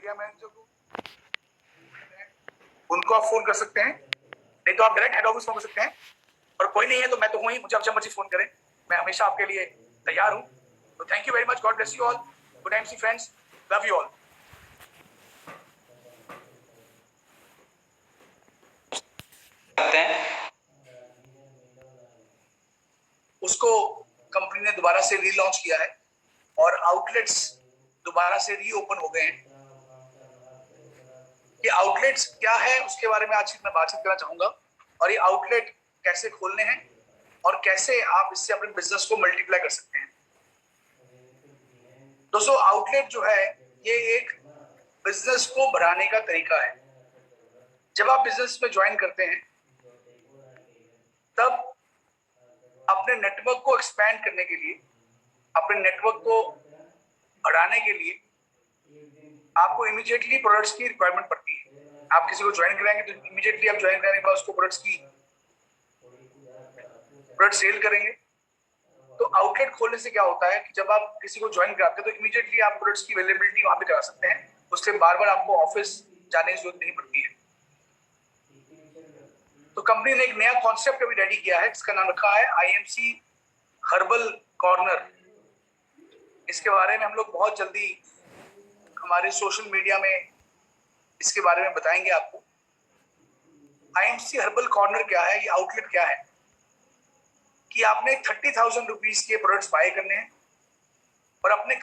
Area manager को, उनको आप फोन कर सकते हैं, नहीं तो आप डायरेक्ट हेड ऑफिस फोन कर सकते हैं। और कोई नहीं है तो मैं तो हूं ही, मुझे जब मर्जी फोन करें, मैं हमेशा आपके लिए तैयार हूं। तो thank you very much, God bless you all, good time see friends, love you all. उसको कंपनी ने दोबारा से रीलॉन्च किया है और आउटलेट्स दोबारा से रीओपन हो गए हैं। ये आउटलेट्स क्या है उसके बारे में आज मैं बातचीत करना चाहूंगा, और ये आउटलेट कैसे खोलने हैं और कैसे आप इससे अपने बिजनेस को मल्टीप्लाई कर सकते हैं। दोस्तों, आउटलेट जो है ये एक बिजनेस को बढ़ाने का तरीका है। जब आप बिजनेस में ज्वाइन करते हैं तब अपने नेटवर्क को एक्सपैंड करने के लिए, अपने नेटवर्क को बढ़ाने के लिए आपको इमीडिएटली प्रोडक्ट्स की रिक्वायरमेंट पड़ती है। आप किसी को ज्वाइन कराएंगे तो इमीडिएटली आप ज्वाइन करने के बाद उसको प्रोडक्ट सेल करेंगे। तो आउटलेट खोलने से क्या होता है कि जब आप किसी को ज्वाइन कराते हैं तो इमीडिएटली आप प्रोडक्ट्स की अवेलेबिलिटी वहां पे करा सकते हैं, उससे बार बार आपको ऑफिस जाने की जरूरत नहीं पड़ती है। तो कंपनी ने एक नया कॉन्सेप्ट अभी रेडी किया है जिसका नाम रखा है आईएमसी हर्बल कॉर्नर। इसके बारे में हम लोग बहुत जल्दी हमारे सोशल मीडिया में इसके बारे में बताएंगे आपको। आईएमसी हर्बल कॉर्नर क्या है, ये आउटलेट क्या है, कि आपने 30,000 रुपीज के प्रोडक्ट्स बाय करने हैं और अपने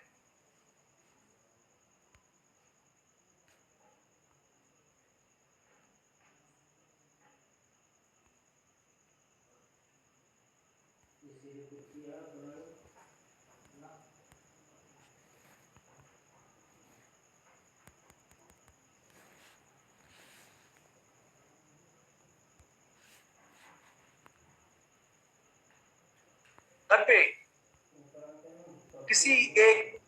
घर पे किसी एक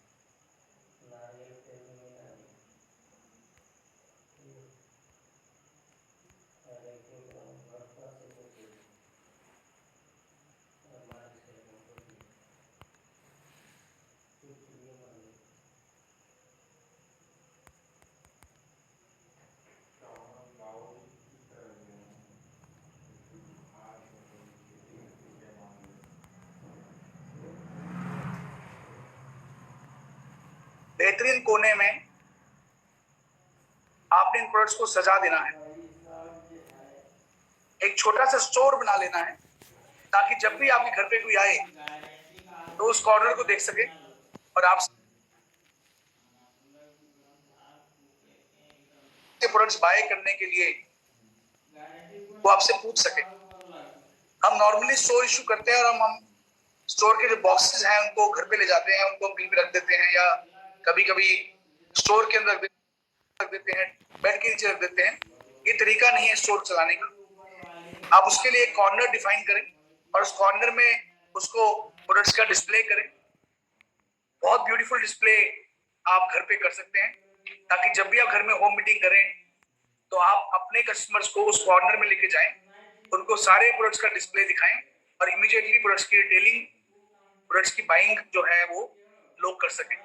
बेहतरीन कोने में आपने इन प्रोडक्ट्स को सजा देना है। एक छोटा सा स्टोर बना लेना है ताकि जब भी आपके घर पे कोई आए तो उस कॉर्नर को देख सके और आप प्रोडक्ट्स बाय करने के लिए वो आपसे पूछ सके। हम नॉर्मली स्टोर इशू करते हैं और हम स्टोर के जो बॉक्सेस हैं उनको घर पे ले जाते हैं, उनको बिल पे रख देते हैं, या कभी कभी स्टोर के अंदर रख देते हैं, बेड के नीचे रख देते हैं। ये तरीका नहीं है स्टोर चलाने का। आप उसके लिए एक कॉर्नर डिफाइन करें और उस कॉर्नर में उसको प्रोडक्ट्स का डिस्प्ले करें। बहुत ब्यूटीफुल डिस्प्ले आप घर पे कर सकते हैं ताकि जब भी आप घर में होम मीटिंग करें तो आप अपने कस्टमर्स को उस कॉर्नर में लेके जाएं, उनको सारे प्रोडक्ट्स का डिस्प्ले दिखाएं और इमीडिएटली प्रोडक्ट्स की रिटेलिंग, प्रोडक्ट्स की बाइंग जो है वो लोग कर सकें।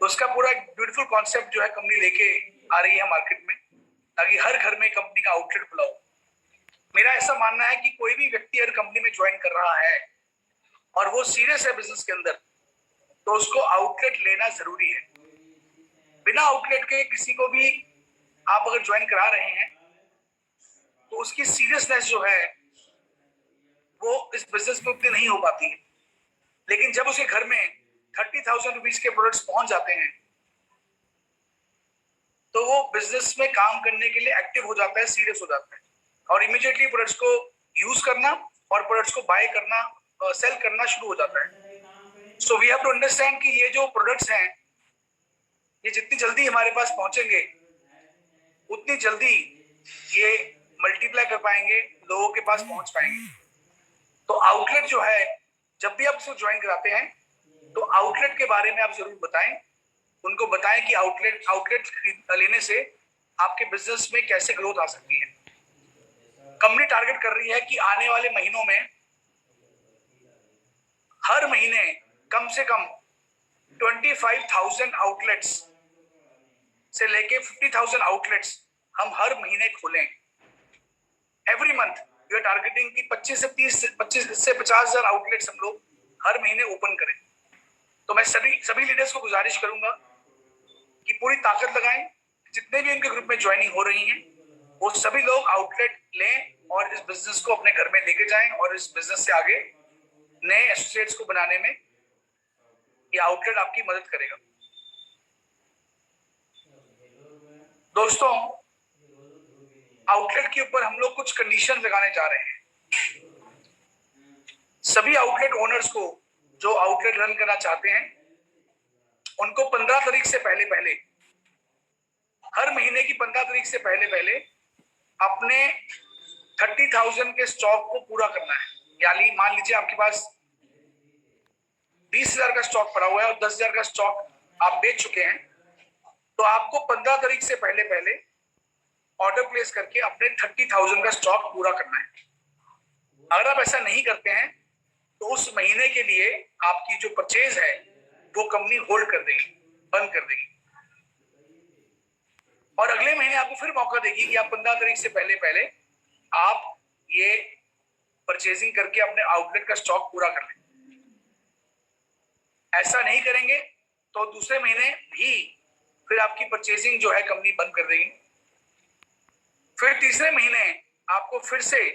तो उसका पूरा एक ब्यूटीफुल कॉन्सेप्ट जो है कंपनी लेके आ रही है मार्केट में ताकि हर घर में कंपनी का आउटलेट खुला हो। मेरा ऐसा मानना है कि कोई भी व्यक्ति अगर कंपनी में ज्वाइन कर रहा है और वो सीरियस है बिजनेस के अंदर तो उसको आउटलेट लेना जरूरी है। बिना आउटलेट के किसी को भी आप अगर ज्वाइन करा रहे हैं तो उसकी सीरियसनेस जो है वो इस बिजनेस में उतनी नहीं हो पाती है। लेकिन जब उसके घर में 30,000 रुपीज के प्रोडक्ट्स पहुंच जाते हैं तो वो बिजनेस में काम करने के लिए एक्टिव हो जाता है, सीरियस हो जाता है और इमीडिएटली प्रोडक्ट्स को यूज करना और प्रोडक्ट्स को बाय करना, सेल करना शुरू हो जाता है। So we have to understand कि ये जो प्रोडक्ट्स हैं ये जितनी जल्दी हमारे पास पहुंचेंगे उतनी जल्दी ये मल्टीप्लाई कर पाएंगे, लोगों के पास पहुंच पाएंगे। तो आउटलेट जो है, जब भी आप इसको ज्वाइन कराते हैं तो आउटलेट के बारे में आप जरूर बताएं, उनको बताएं कि आउटलेट लेने से आपके बिजनेस में कैसे ग्रोथ आ सकती है। कंपनी टारगेट कर रही है कि आने वाले महीनों में हर महीने कम से कम 25,000 आउटलेट्स से लेके 50,000 आउटलेट्स हम हर महीने खोलें। Every month we are targeting कि 25 से 50,000 आउटलेट्स हम लोग हर महीने ओपन करें। तो मैं सभी लीडर्स को गुजारिश करूंगा कि पूरी ताकत लगाएं, जितने भी उनके ग्रुप में ज्वाइनिंग हो रही है वो सभी लोग आउटलेट लें और इस बिजनेस को अपने घर में लेके जाएं और इस बिजनेस से आगे नए एसोसिएट्स को बनाने में ये आउटलेट आपकी मदद करेगा। दोस्तों, आउटलेट के ऊपर हम लोग कुछ कंडीशन लगाने जा रहे हैं। सभी आउटलेट ओनर्स को जो आउटलेट रन करना चाहते हैं उनको 15 तारीख से पहले हर महीने की 15 तारीख से पहले अपने 30,000 के स्टॉक को पूरा करना है। यानी मान लीजिए आपके पास 20,000 का स्टॉक पड़ा हुआ है और 10,000 का स्टॉक आप बेच चुके हैं, तो आपको 15 तारीख से पहले ऑर्डर प्लेस करके अपने 30,000 का स्टॉक पूरा करना है। अगर आप ऐसा नहीं करते हैं तो उस महीने के लिए आपकी जो परचेज है वो कंपनी होल्ड कर देगी, बंद कर देगी, और अगले महीने आपको फिर मौका देगी कि आप 15 तारीख से पहले आप ये परचेजिंग करके अपने आउटलेट का स्टॉक पूरा कर लें। ऐसा नहीं करेंगे तो दूसरे महीने भी फिर आपकी परचेजिंग जो है कंपनी बंद कर देगी। फिर तीसरे महीने आपको फिर से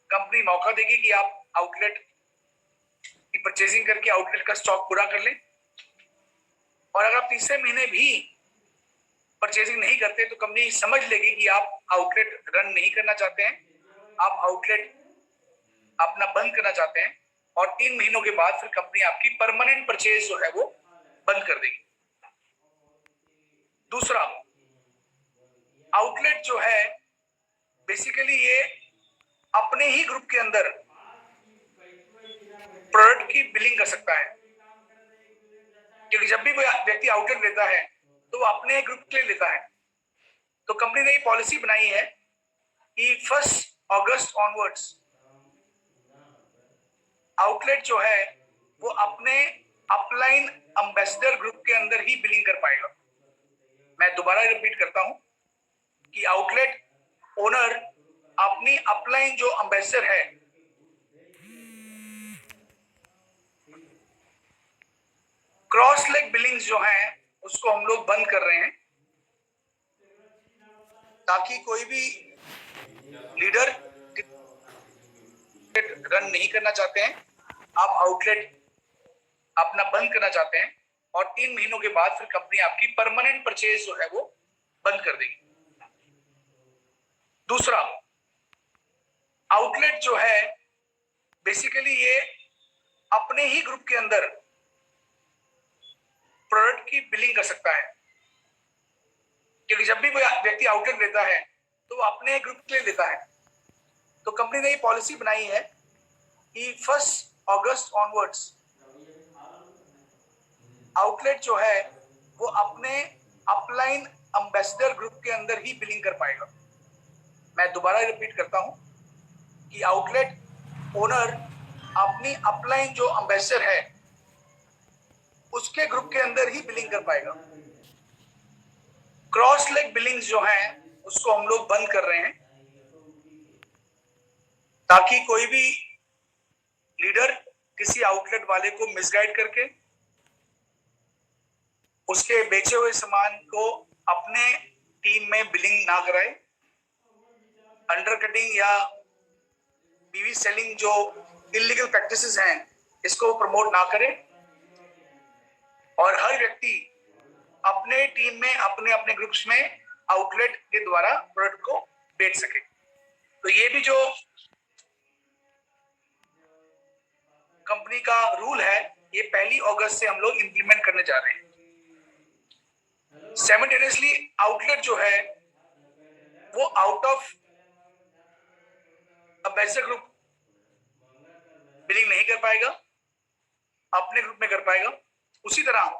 कंपनी मौका देगी कि आप आउटलेट की परचेजिंग करके आउटलेट का स्टॉक पूरा कर लें, और अगर आप तीसरे महीने भी परचेजिंग नहीं करते तो कंपनी समझ लेगी कि आप आउटलेट रन नहीं करना चाहते हैं, आप आउटलेट अपना बंद करना चाहते हैं, और 3 महीनों के बाद फिर कंपनी आपकी परमानेंट परचेज जो है वो बंद कर देगी। दूसरा, आउटलेट जो है बेसिकली ये अपने ही ग्रुप के अंदर प्रोडक्ट की बिलिंग कर सकता है, क्योंकि जब भी कोई व्यक्ति आउटलेट लेता है तो वो अपने ग्रुप के लिए लेता है। तो कंपनी ने ये पॉलिसी बनाई है कि 1 अगस्त ऑनवर्ड्स आउटलेट जो है वो अपने अपलाइन एम्बेसडर ग्रुप के अंदर ही बिलिंग कर पाएगा। मैं दोबारा रिपीट करता हूं कि आउटलेट ओनर अपनी अपलाइन जो एम्बेसडर है क्रॉस लेग बिलिंग्स जो है उसको हम लोग बंद कर रहे हैं, ताकि कोई भी लीडर रन नहीं करना चाहते हैं, आप आउटलेट अपना बंद करना चाहते हैं, और 3 महीनों के बाद फिर कंपनी आपकी परमानेंट परचेज जो है वो बंद कर देगी। दूसरा, आउटलेट जो है बेसिकली ये अपने ही ग्रुप के अंदर प्रोडक्ट की बिलिंग कर सकता है, क्योंकि जब भी कोई व्यक्ति आउटलेट लेता है तो वो अपने ग्रुप के लिए लेता है। तो कंपनी ने ये पॉलिसी बनाई है कि 1 अगस्त ऑनवर्ड्स आउटलेट जो है वो अपने अपलाइन एम्बेसडर ग्रुप के अंदर ही बिलिंग कर पाएगा। मैं दोबारा रिपीट करता हूं कि आउटलेट ओनर अपनी अपलाइन जो एम्बेसडर है उसके ग्रुप के अंदर ही बिलिंग कर पाएगा। क्रॉस लेग बिलिंग्स जो हैं उसको हम लोग बंद कर रहे हैं, ताकि कोई भी लीडर किसी आउटलेट वाले को मिसगाइड करके उसके बेचे हुए सामान को अपने टीम में बिलिंग ना कराए, अंडरकटिंग या बीवी सेलिंग जो इलीगल प्रैक्टिसेस हैं इसको प्रमोट ना करे, और हर व्यक्ति अपने टीम में अपने अपने ग्रुप्स में आउटलेट के द्वारा प्रोडक्ट को बेच सके। तो ये भी जो कंपनी का रूल है ये 1 अगस्त से हम लोग इंप्लीमेंट करने जा रहे हैं। साइमल्टेनियसली आउटलेट जो है वो out of ambassador group billing नहीं कर पाएगा, अपने ग्रुप में कर पाएगा। उसी तरह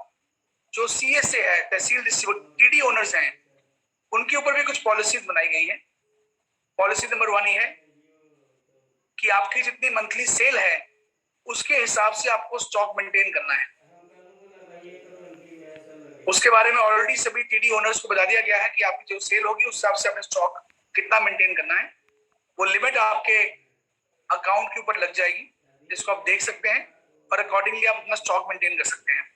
जो CSA है, तहसील डिस्ट्रीब्यूटर TD ओनर्स हैं, उनके ऊपर भी कुछ पॉलिसीज बनाई गई हैं। पॉलिसी नंबर 1 ये है कि आपकी जितनी मंथली सेल है उसके हिसाब से आपको स्टॉक मेंटेन करना है। उसके बारे में ऑलरेडी सभी टीडी ओनर्स को बता दिया गया है कि आपकी जो सेल होगी उस हिसाब से अपने स्टॉक कितना मेंटेन करना है। वो लिमिट आपके अकाउंट के ऊपर लग जाएगी, जिसको आप देख सकते हैं और अकॉर्डिंगली आप अपना स्टॉक मेंटेन कर सकते हैं।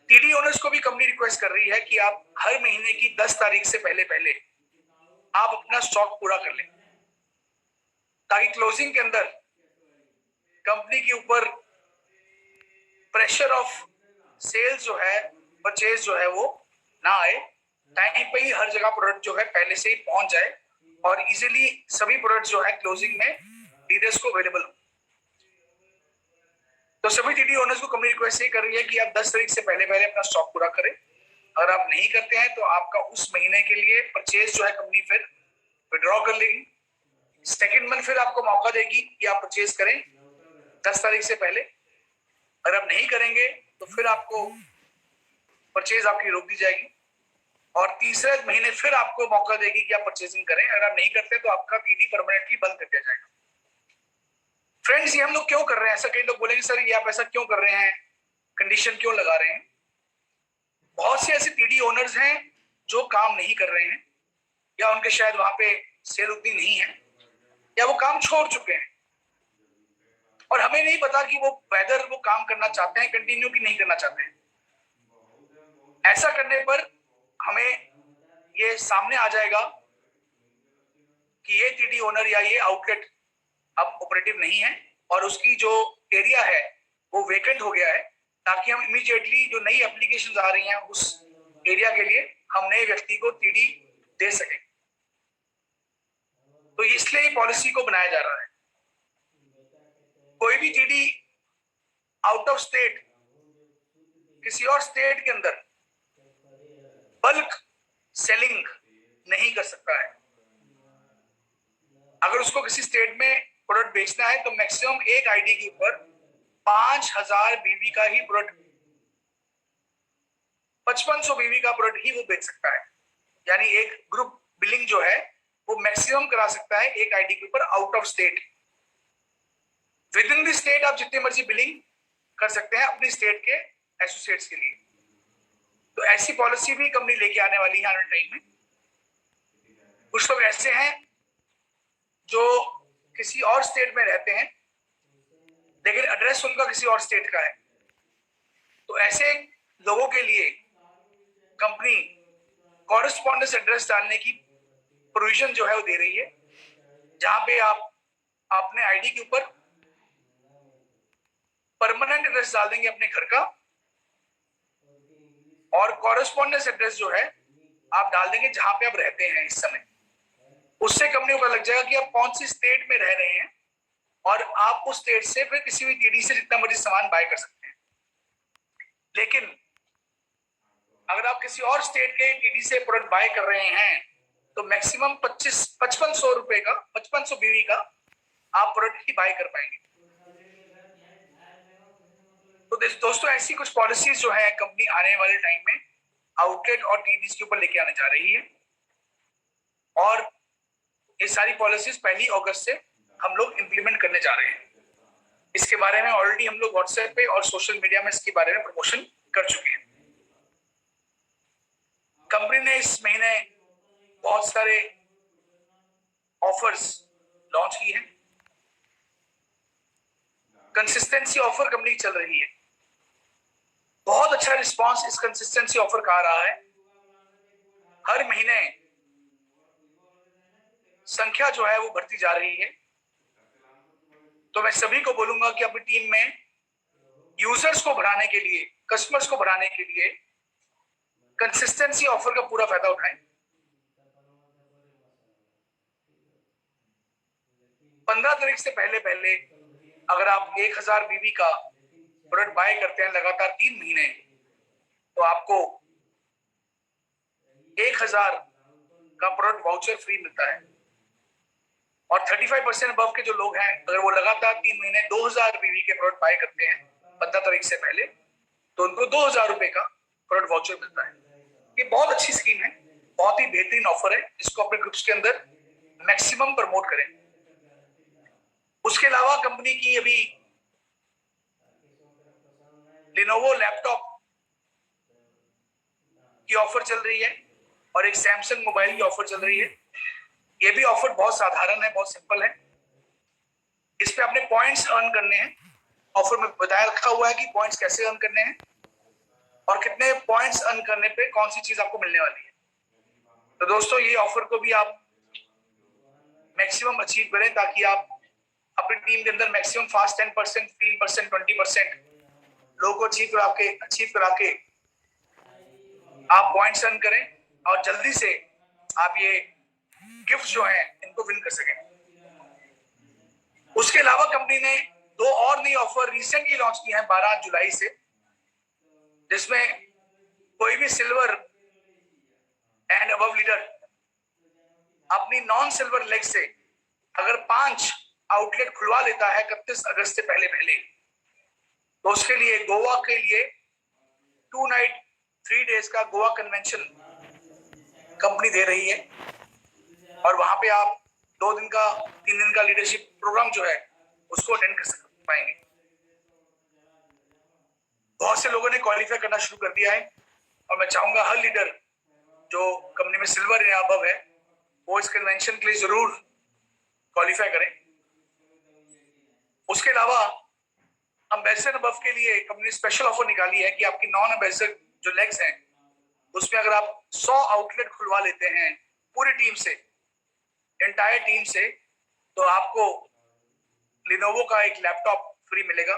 टीडी ओनर्स को भी कंपनी रिक्वेस्ट कर रही है कि आप हर महीने की 10 तारीख से पहले पहले आप अपना स्टॉक पूरा कर लें, ताकि क्लोजिंग के अंदर कंपनी के ऊपर प्रेशर ऑफ सेल्स जो है, परचेज जो है वो ना आए। टाइम पे ही हर जगह प्रोडक्ट जो है पहले से ही पहुंच जाए और इजीली सभी प्रोडक्ट जो है क्लोजिंग में डीलर्स को अवेलेबल हो। तो सभी टीडी ओनर्स को कंपनी रिक्वेस्ट ये कर रही है कि आप 10 तारीख से पहले पहले अपना स्टॉक पूरा करें। अगर आप नहीं करते हैं तो आपका उस महीने के लिए परचेज जो है कंपनी फिर विड्रॉ कर लेगी। सेकेंड मंथ फिर आपको मौका देगी कि आप परचेज करें 10 तारीख से पहले। अगर आप नहीं करेंगे तो फिर आपको परचेज आपकी रोक दी जाएगी और तीसरे महीने फिर आपको मौका देगी कि आप परचेजिंग करें। अगर आप नहीं करते तो आपका टीडी परमानेंटली बंद कर दिया जाएगा। फ्रेंड्स, ये हम लोग क्यों कर रहे हैं? ऐसा कई लोग बोलेंगे सर ये आप ऐसा क्यों कर रहे हैं, कंडीशन क्यों लगा रहे हैं? बहुत से ऐसे टीडी ओनर्स हैं जो काम नहीं कर रहे हैं, या उनके शायद वहां पे सेल उतनी नहीं है, या वो काम छोड़ चुके हैं और हमें नहीं पता कि वो वेदर वो काम करना चाहते हैं कंटिन्यू की नहीं करना चाहते हैं। ऐसा करने पर हमें ये सामने आ जाएगा कि ये टीडी ओनर या ये आउटलेट अब ऑपरेटिव नहीं है और उसकी जो एरिया है वो वेकेंट हो गया है, ताकि हम इमीडिएटली जो नई एप्लीकेशंस आ रही हैं उस एरिया के लिए हम नए व्यक्ति को टीडी दे सकें। तो इसलिए ये पॉलिसी को बनाया जा रहा है। कोई भी टीडी आउट ऑफ स्टेट किसी और स्टेट के अंदर बल्क सेलिंग नहीं कर सकता है। अगर उसको किसी स्टेट में प्रोडक्ट बेचना है तो मैक्सिमम एक आईडी के ऊपर 5000 बीवी का ही प्रोडक्ट, 5500 बीवी का प्रोडक्ट ही वो बेच सकता है। यानी एक ग्रुप बिलिंग जो है वो मैक्सिमम करा सकता है एक आईडी के ऊपर out of state. With in the state आप जितनी मर्जी बिलिंग कर सकते हैं अपनी स्टेट के एसोसिएट्स के लिए। तो ऐसी पॉलिसी भी कंपनी लेके आने वाली है आने टाइम में। कुछ लोग ऐसे हैं जो किसी और स्टेट में रहते हैं लेकिन एड्रेस उनका किसी और स्टेट का है, तो ऐसे लोगों के लिए कंपनी कॉरेस्पॉन्डेंस एड्रेस डालने की प्रोविजन जो है वो दे रही है, जहां पे आप अपने आईडी के ऊपर परमानेंट एड्रेस डाल देंगे अपने घर का और कॉरेस्पॉन्डेंस एड्रेस जो है आप डाल देंगे जहां पे आप रहते हैं इस समय। उससे कंपनी को पता लग जाएगा कि आप कौन सी स्टेट में रह रहे हैं और आप उस स्टेट से फिर किसी भी टीडी से जितना मर्जी सामान बाय कर सकते हैं। लेकिन अगर आप किसी और स्टेट के टीडी से प्रोडक्ट बाय कर रहे हैं तो मैक्सिमम 5500 रुपए का, 5500 बीवी का आप प्रोडक्ट ही बाय कर पाएंगे। तो दोस्तों ऐसी कुछ पॉलिसीज जो है कंपनी आने वाले टाइम में आउटलेट और टीडीज के ऊपर लेके आने जा रही है और ये सारी पॉलिसीज 1 अगस्त से हम लोग इंप्लीमेंट करने जा रहे हैं। इसके बारे में ऑलरेडी हम लोग व्हाट्सएप पे और सोशल मीडिया में इसके बारे में प्रमोशन कर चुके हैं। कंपनी ने इस महीने बहुत सारे ऑफर्स लॉन्च की हैं। कंसिस्टेंसी ऑफर कंपनी चल रही है। बहुत अच्छा रिस्पांस इस कंसिस्टेंसी ऑफर का आ रहा है। हर महीने संख्या जो है वो बढ़ती जा रही है। तो मैं सभी को बोलूंगा कि अपनी टीम में यूजर्स को बढ़ाने के लिए, कस्टमर्स को बढ़ाने के लिए कंसिस्टेंसी ऑफर का पूरा फायदा उठाएं। 15 तारीख से पहले पहले अगर आप 1000 बीबी का प्रोडक्ट बाय करते हैं लगातार 3 महीने, तो आपको 1000 का प्रोडक्ट वाउचर फ्री मिलता है। और 35% अबव के जो लोग हैं अगर वो लगातार 3 महीने 2000 बीबी के प्रोडक्ट बाय करते हैं 15 तारीख से पहले, तो उनको 2000 रुपए का प्रोडक्ट वाउचर मिलता है। ये बहुत अच्छी स्कीम है, बहुत ही बेहतरीन ऑफर है, जिसको अपने ग्रुप्स के अंदर मैक्सिमम प्रमोट करें। उसके अलावा कंपनी की अभी लिनोवो लैपटॉप की ऑफर चल रही है और एक सैमसंग मोबाइल की ऑफर चल रही है। ये भी ऑफर बहुत साधारण है, बहुत सिंपल है। इस पे आपने पॉइंट्स अर्न करने हैं। ऑफर में बताया रखा हुआ है कि पॉइंट्स कैसे अर्न करने हैं और कितने पॉइंट्स अर्न करने पे कौन सी चीज आपको मिलने वाली है। तो दोस्तों ये ऑफर को भी आप मैक्सिमम अचीव करें ताकि आप अपनी टीम के अंदर मैक्सिमम फास्ट 10%, 3%, 20% लोगों को अचीव करा के आप पॉइंट्स अर्न करें और जल्दी से आप ये गिफ्ट जो है इनको विन कर सकें। उसके अलावा कंपनी ने 2 और नई ऑफर रिसेंटली लॉन्च की हैं 12 जुलाई से, जिसमें कोई भी सिल्वर एंड अबव लीडर अपनी नॉन सिल्वर लेग से अगर 5 आउटलेट खुलवा लेता है 31 अगस्त से पहले तो उसके लिए गोवा के लिए 2 नाइट 3 डेज का गोवा कन्वेंशन कंपनी दे रही है और वहां पे आप 2 दिन का 3 दिन का लीडरशिप प्रोग्राम जो है उसको अटेंड कर पाएंगे। बहुत से लोगों ने क्वालिफाई करना शुरू कर दिया है और मैं चाहूंगा हर लीडर जो कंपनी में सिल्वर या अबव है वो इस कन्वेंशन के लिए जरूर क्वालिफाई करें। उसके अलावा एम्बेसडर अबव के लिए कंपनी स्पेशल ऑफर निकाली है कि आपकी नॉन एम्बेसडर जो लेग्स हैं उसमें अगर आप 100 आउटलेट खुलवा लेते हैं पूरी टीम से, एंटायर टीम से, तो आपको लिनोवो का एक लैपटॉप फ्री मिलेगा।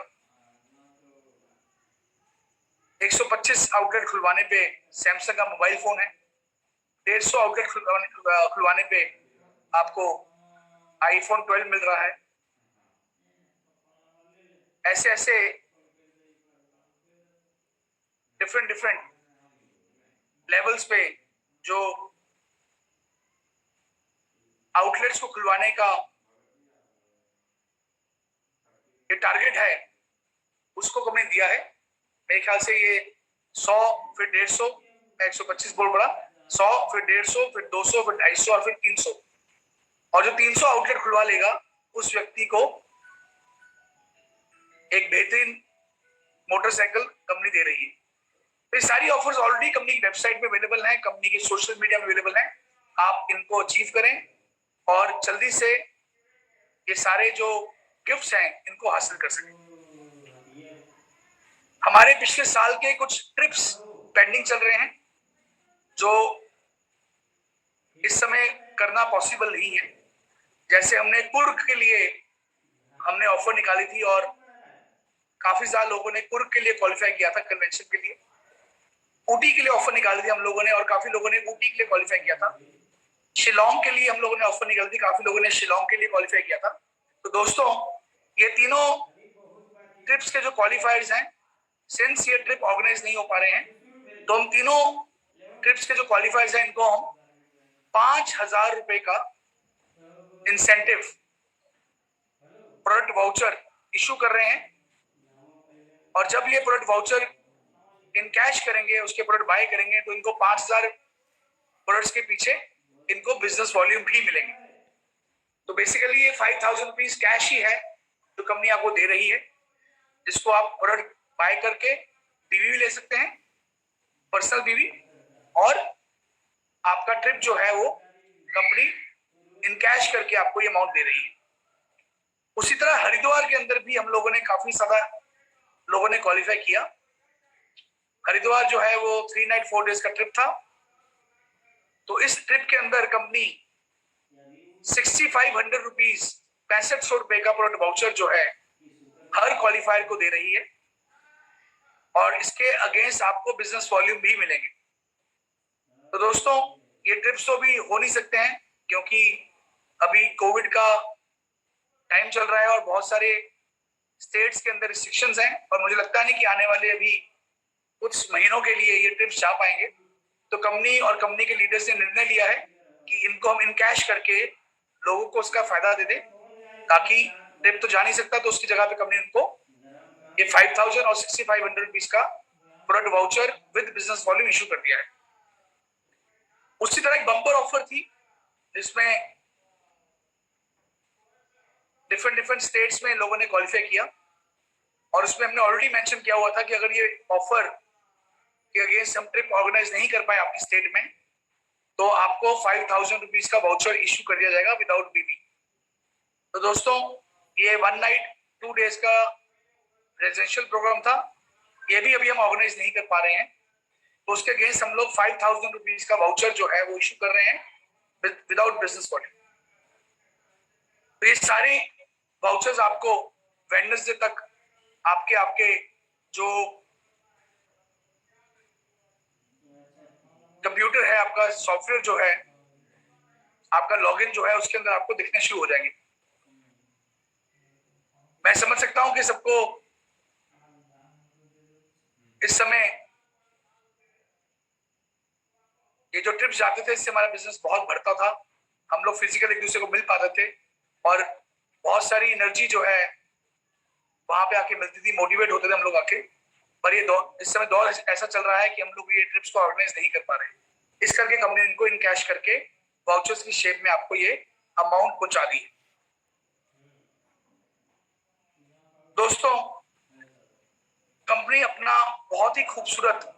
125 आउटलेट खुलवाने पे सैमसंग का मोबाइल फोन है। 150 आउटलेट खुलवाने पे आपको आईफोन 12 मिल रहा है। ऐसे डिफरेंट लेवल्स पे जो आउटलेट्स को खुलवाने का ये टारगेट है उसको कंपनी दिया है। मेरे ख्याल से ये 100 फिर 150, 125 बोल पड़ा, 100 फिर 150 फिर 200 फिर 250 और फिर 300, और जो 300 आउटलेट खुलवा लेगा उस व्यक्ति को एक बेहतरीन मोटरसाइकिल कंपनी दे रही है। तो ये सारी ऑफर्स ऑलरेडी कंपनी की वेबसाइट पे अवेलेबल हैं, कंपनी के सोशल मीडिया में अवेलेबल हैं। आप इनको अचीव करें और जल्दी से ये सारे जो गिफ्ट्स हैं इनको हासिल कर सकें। हमारे पिछले साल के कुछ ट्रिप्स पेंडिंग चल रहे हैं जो इस समय करना पॉसिबल नहीं है। जैसे हमने कुर्ग के लिए हमने ऑफर निकाली थी और काफी सारे लोगों ने कुर्ग के लिए क्वालिफाई किया था कन्वेंशन के लिए। ऊटी के लिए ऑफर निकाली थी हम लोगों ने और काफी लोगों ने ऊटी के लिए क्वालिफाई किया था। शिलोंग के लिए हम लोगों ने ऑफर निकाली थी, काफी लोगों ने शिलोंग के लिए क्वालिफाई किया था। तो दोस्तों ये तीनों ट्रिप्स के जो क्वालिफायर्स हैं, सिंस ये ट्रिप ऑर्गेनाइज नहीं हो पा रहे हैं तो हम तीनों ट्रिप्स के जो क्वालिफायर्स हैं इनको हम 5,000 रुपए का इंसेंटिव प्रोडक्ट वाउचर इशू कर रहे हैं। और जब ये प्रोडक्ट वाउचर इन कैश करेंगे, उसके प्रोडक्ट बाय करेंगे, तो इनको 5,000 प्रोडक्ट्स के पीछे इनको बिजनेस वॉल्यूम भी मिलेंगे। तो बेसिकली ये 5,000 रुपीज कैश ही है जो कंपनी आपको दे रही है, जिसको आप प्रोडक्ट बाय करके बीवी भी ले सकते हैं, पर्सनल बीवी, और आपका ट्रिप जो है वो कंपनी इन कैश करके आपको ये अमाउंट दे रही है। उसी तरह हरिद्वार के अंदर भी हम लोगों ने काफी ज्यादा लोगों ने क्वालिफाई किया। हरिद्वार जो है वो 3 नाइट 4 डेज का ट्रिप था। तो इस ट्रिप के अंदर कंपनी 6,500 रुपीज, 6500 रुपए का प्रोडक्ट वाउचर जो है हर क्वालिफायर को दे रही है और इसके अगेंस्ट आपको बिजनेस वॉल्यूम भी मिलेंगे। तो दोस्तों ये ट्रिप्स तो भी हो नहीं सकते हैं क्योंकि अभी कोविड का टाइम चल रहा है और बहुत सारे स्टेट्स के अंदर रिस्ट्रिक्शंस हैं और मुझे लगता नहीं कि आने वाले अभी कुछ महीनों के लिए ये ट्रिप्स जा पाएंगे। तो कंपनी और कंपनी के लीडर्स ने निर्णय लिया है कि इनको हम इन कैश करके लोगों को उसका फायदा दे दें, ताकि ट्रिप तो जा नहीं सकता तो उसकी जगह पे कंपनी उनको ये 5,000 और 6,500 रुपीज का product voucher with business volume issue कर दिया है। उसी तरह एक बम्पर ऑफर थी जिसमें डिफरेंट स्टेट्स में लोगों ने क्वालिफाई किया और उसमें हमने ऑलरेडी मेंशन किया हुआ था कि अगर ये ऑफर कि अगेंस्ट हम ट्रिप ऑर्गेनाइज नहीं कर पाए आपकी स्टेट में, तो आपको 5,000 रुपीज का वाउचर इश्यू कर दिया जाएगा विदाउट बीबी। तो दोस्तों, ये 1 नाइट 2 डेज का रेजिडेंशियल प्रोग्राम था, ये भी अभी हम ऑर्गेनाइज नहीं कर पा रहे हैं, तो उसके अगेंस्ट हम लोग 5,000 रुपीज का वाउचर जो है वो इश्यू कर रहे हैं विदाउट बिजनेस वॉल्यूम। तो ये सारे वाउचर्स आपको वेडनेसडे तक आपके जो कंप्यूटर है, आपका सॉफ्टवेयर जो है, आपका लॉगिन जो है, उसके अंदर आपको दिखने शुरू हो जाएंगे। मैं समझ सकता हूं कि सबको इस समय ये जो ट्रिप्स जाते थे इससे हमारा बिजनेस बहुत बढ़ता था, हम लोग फिजिकल एक दूसरे को मिल पाते थे और बहुत सारी एनर्जी जो है वहां पे आके मिलती थी, मोटिवेट होते थे हम लोग आके। पर ये इस समय दौर ऐसा चल रहा है कि हम लोग ये ट्रिप्स को ऑर्गेनाइज नहीं कर पा रहे, इस करके कंपनी इनको इन कैश करके वाउचर्स की शेप में आपको ये अमाउंट पहुंचा दी है। दोस्तों, कंपनी अपना बहुत ही खूबसूरत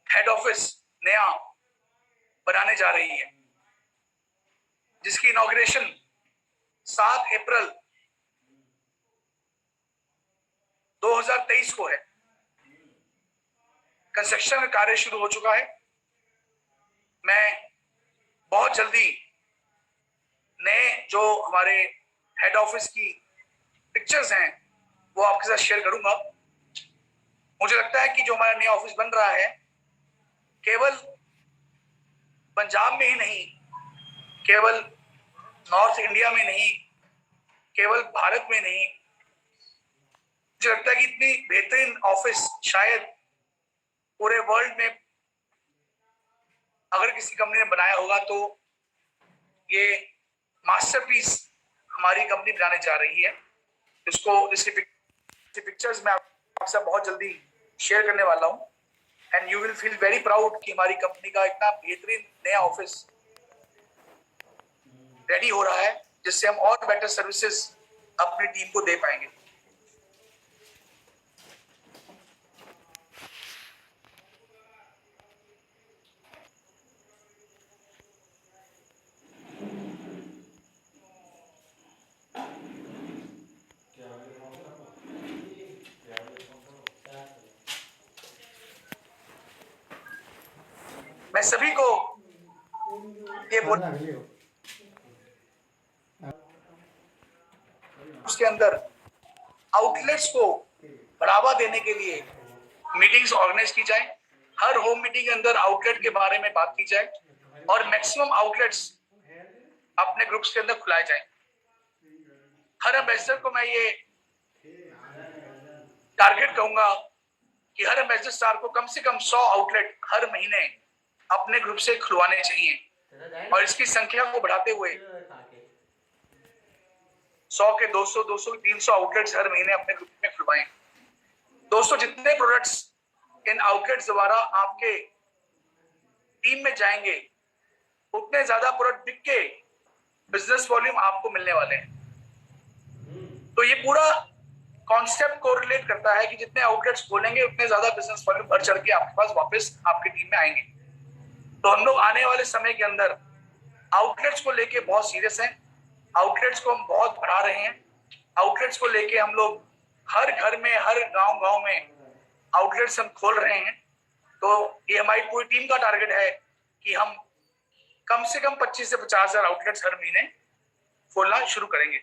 हेड ऑफिस नया बनाने जा रही है, जिसकी इनॉग्रेशन 7 अप्रैल 2023 को है। कंस्ट्रक्शन का कार्य शुरू हो चुका है। मैं बहुत जल्दी नए जो हमारे हेड ऑफिस की पिक्चर्स हैं वो आपके साथ शेयर करूंगा। मुझे लगता है कि जो हमारा नया ऑफिस बन रहा है केवल पंजाब में ही नहीं, केवल नॉर्थ इंडिया में नहीं, केवल भारत में नहीं, मुझे लगता है कि इतनी बेहतरीन ऑफिस शायद पूरे वर्ल्ड में अगर किसी कंपनी ने बनाया होगा तो ये मास्टरपीस हमारी कंपनी बनाने जा रही है। इसकी पिक्चर्स मैं आपसे बहुत जल्दी शेयर करने वाला हूं and you will feel very proud कि हमारी कंपनी का इतना बेहतरीन नया ऑफिस रेडी हो रहा है, जिससे हम और बेटर सर्विसेज अपनी टीम को दे पाएंगे। मैं सभी को ये उसके अंदर आउटलेट्स को बढ़ावा देने के लिए मीटिंग्स ऑर्गेनाइज की जाए। हर होम मीटिंग के अंदर आउटलेट के बारे में बात की जाए और मैक्सिमम आउटलेट्स अपने ग्रुप्स के अंदर खुलाए जाए। हर एम्बेसडर को मैं ये टारगेट कहूंगा कि हर एम्बेसडर स्टार को कम से कम 100 आउटलेट हर महीने अपने ग्रुप से खुलवाने चाहिए और इसकी संख्या को बढ़ाते हुए 100 के 200, 200 के 300 आउटलेट्स हर महीने अपने ग्रुप में खुलवाएं। दोस्तों, जितने प्रोडक्ट्स इन आउटलेट्स द्वारा आपके टीम में जाएंगे उतने ज्यादा प्रोडक्ट बिक के बिजनेस वॉल्यूम आपको मिलने वाले हैं। तो ये पूरा कॉन्सेप्ट कोरिलेट करता है कि जितने आउटलेट्स खोलेंगे उतने ज्यादा बिजनेस वॉल्यूम बढ़ चढ़ के आपके पास वापस आपकी टीम में आएंगे। तो हम लोग आने वाले समय के अंदर आउटलेट्स को लेके बहुत सीरियस हैं, आउटलेट्स को हम बहुत बढ़ा रहे हैं। आउटलेट्स को लेके हम लोग हर घर में, हर गांव में आउटलेट्स हम खोल रहे हैं। तो ये हमारी पूरी टीम का टारगेट है कि हम कम से कम 25 से 50,000 आउटलेट्स हर महीने खोलना शुरू करेंगे।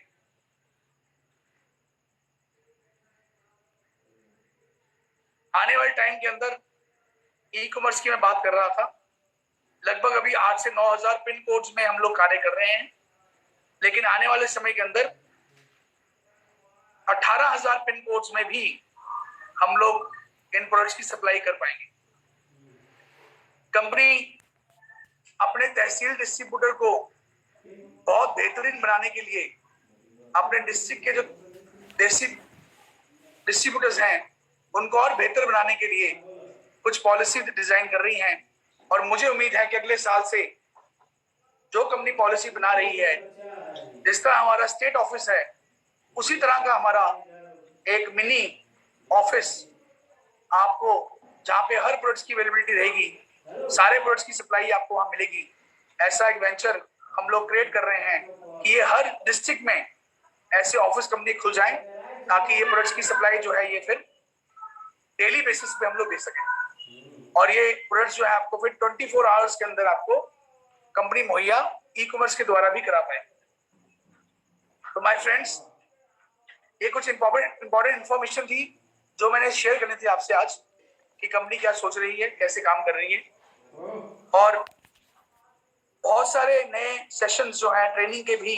आने वाले टाइम के अंदर ई कॉमर्स की मैं बात कर रहा था, लगभग अभी 8 से 9,000 पिन कोड्स में हम लोग कार्य कर रहे हैं, लेकिन आने वाले समय के अंदर 18,000 पिन कोड्स में भी हम लोग इन प्रोडक्ट्स की सप्लाई कर पाएंगे। कंपनी अपने तहसील डिस्ट्रीब्यूटर को बहुत बेहतरीन बनाने के लिए अपने डिस्ट्रिक्ट के जो देसी डिस्ट्रीब्यूटर्स हैं उनको और बेहतर बनाने के लिए कुछ पॉलिसी डिजाइन कर रही हैं और मुझे उम्मीद है कि अगले साल से जो कंपनी पॉलिसी बना रही है, जिस तरह हमारा स्टेट ऑफिस है उसी तरह का हमारा एक मिनी ऑफिस आपको जहाँ पे हर प्रोडक्ट्स की अवेलेबिलिटी रहेगी, सारे प्रोडक्ट्स की सप्लाई आपको वहां मिलेगी। ऐसा एक वेंचर हम लोग क्रिएट कर रहे हैं कि ये हर डिस्ट्रिक्ट में ऐसे ऑफिस कंपनी खुल जाएं, ताकि ये प्रोडक्ट्स की सप्लाई जो है ये फिर डेली बेसिस पे हम लोग दे सकें। और ये प्रोडक्ट्स जो है आपको फिर 24 आवर्स के अंदर आपको कंपनी मुहैया ई कॉमर्स के द्वारा भी करा पाए। तो माय फ्रेंड्स, ये कुछ इंपॉर्टेंट इंफॉर्मेशन थी जो मैंने शेयर करनी थी आपसे आज, कि कंपनी क्या सोच रही है, कैसे काम कर रही है। और बहुत सारे नए सेशंस जो हैं ट्रेनिंग के भी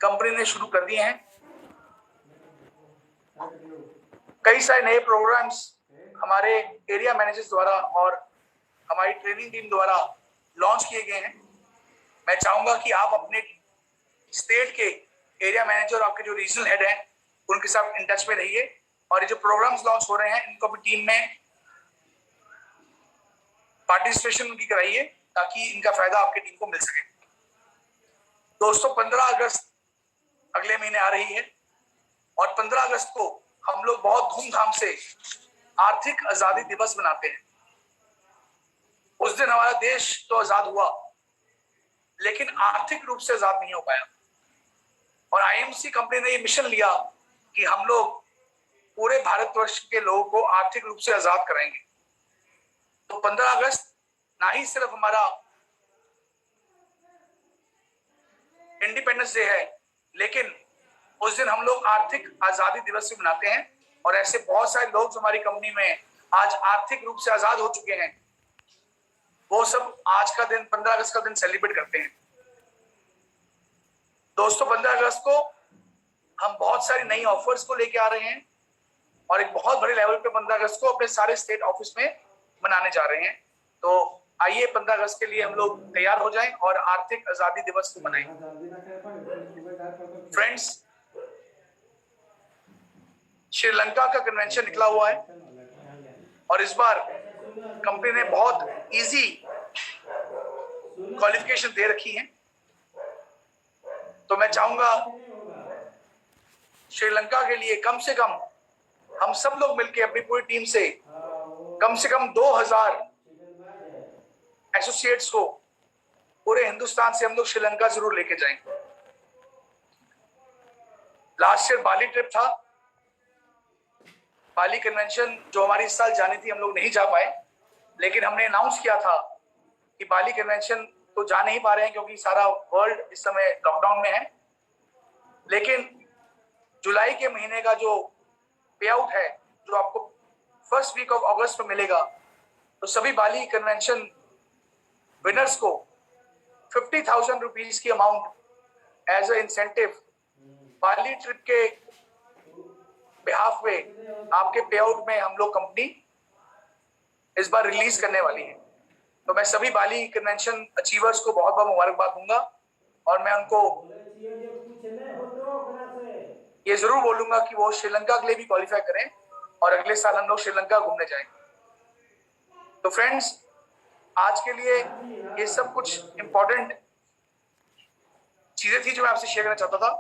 कंपनी ने शुरू कर दिए हैं। कई सारे नए प्रोग्राम्स हमारे एरिया मैनेजर्स द्वारा और हमारी ट्रेनिंग टीम द्वारा लॉन्च किए गए हैं। मैं चाहूंगा कि आप अपने स्टेट के एरिया मैनेजर, आपके जो रीजनल हेड हैं, उनके साथ इन टच में रहिए। और ये जो प्रोग्राम्स लॉन्च हो रहे हैं इनको भी टीम में पार्टिसिपेशन उनकी कराइए, ताकि इनका फायदा आपकी टीम को मिल सके। दोस्तों, 15 अगस्त अगले महीने आ रही है और 15 अगस्त को हम लोग बहुत धूमधाम से आर्थिक आजादी दिवस मनाते हैं। उस दिन हमारा देश तो आजाद हुआ, लेकिन आर्थिक रूप से आजाद नहीं हो पाया। और आईएमसी कंपनी ने ये मिशन लिया कि हम लोग पूरे भारतवर्ष के लोगों को आर्थिक रूप से आजाद कराएंगे। तो 15 अगस्त ना ही सिर्फ हमारा इंडिपेंडेंस डे है, लेकिन उस दिन हम लोग आर्थिक आजादी दिवस भी मनाते हैं। और ऐसे बहुत सारे लोग जो हमारी कंपनी में आज आर्थिक रूप से आजाद हो चुके हैं, वो सब आज का दिन 15 अगस्त का दिन सेलिब्रेट करते हैं। दोस्तों, 15 अगस्त को हम बहुत सारी नई ऑफर्स को लेके आ रहे हैं और एक बहुत बड़े लेवल पे 15 अगस्त को अपने सारे स्टेट ऑफिस में मनाने जा रहे हैं। तो आइए 15 अगस्त के लिए हम लोग तैयार हो जाएं और आर्थिक आजादी दिवस को मनाएं। फ्रेंड्स, श्रीलंका का कन्वेंशन निकला हुआ है और इस बार कंपनी ने बहुत इजी क्वालिफिकेशन दे रखी है। तो मैं चाहूंगा श्रीलंका के लिए कम से कम हम सब लोग मिलकर अपनी पूरी टीम से कम 2000 एसोसिएट्स को पूरे हिंदुस्तान से हम लोग श्रीलंका जरूर लेके जाएंगे। लास्ट ईयर बाली ट्रिप था, बाली कन्वेंशन जो हमारी इस साल जानी थी, हम लोग नहीं जा पाए। लेकिन हमने अनाउंस किया था कि बाली कन्वेंशन तो जा नहीं पा रहे हैं क्योंकि सारा वर्ल्ड इस समय लॉकडाउन में है। लेकिन जुलाई के महीने का जो पे आउट है, जो आपको फर्स्ट वीक ऑफ अगस्त में मिलेगा, तो सभी बाली कन्वेंशन विनर्स को 50,000 रुपीज की amount as a incentive Bali trip के बिहाफ में आपके पे आउट में हम लोग कंपनी इस बार रिलीज करने वाली है। तो मैं सभी बाली कन्वेंशन अचीवर्स को बहुत बहुत मुबारकबाद दूंगा और मैं उनको ये जरूर बोलूंगा कि वो श्रीलंका के लिए भी क्वालिफाई करें और अगले साल हम लोग श्रीलंका घूमने जाएंगे। तो फ्रेंड्स, आज के लिए ये सब कुछ इंपॉर्टेंट चीजें थी जो मैं आपसे शेयर करना चाहता था।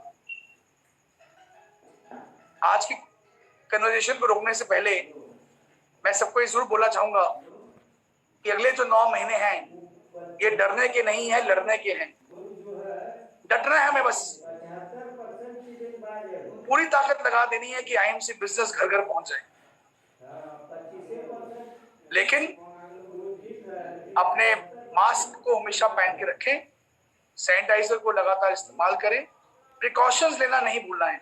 आज की कन्वर्सेशन को रोकने से पहले मैं सबको ये जरूर बोलना चाहूंगा कि अगले जो 9 महीने हैं ये डरने के नहीं है, लड़ने के हैं। डटना है हमें, बस पूरी ताकत लगा देनी है कि आईएमसी बिजनेस घर घर पहुंच जाए। लेकिन अपने मास्क को हमेशा पहन के रखें, सैनिटाइजर को लगातार इस्तेमाल करें, प्रिकॉशंस लेना नहीं भूलना है।